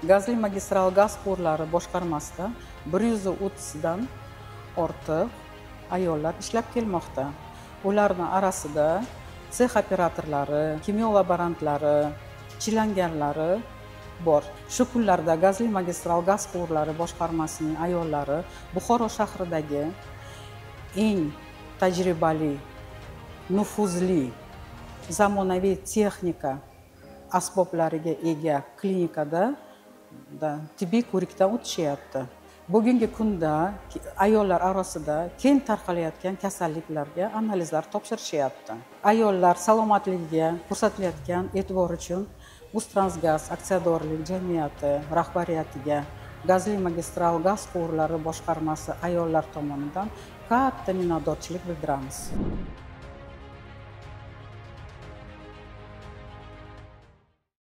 Gazli magistral gaz quvurlari boshqarmasida 130 dan ortiq ayollar ishlab kelmoqda. Ularning orasida sex operatorlari, kimyo laborantlari, chilanganlari bor. Shu kunlarda Gazli magistral gaz quvurlari boshqarmasining ayollari Buxoro shahridagi eng tajribali, nufuzli, zamonaviy texnika asboblariga ega klinikada tibbiy ko'rikdan o'tishyapti. Bugungi kunda ayollar orasida keng tarqalayotgan kasalliklarga analizlar topshirishyapti. Ayollar salomatligiga ko'rsatilayotgan e'tibor uchun Uztransgaz aksiyadorlik jamiyati rahbariyatiga Gazli magistral gaz quvurlari boshqarmasi ayollar tomonidan katta minnatdorchilik bildiramiz.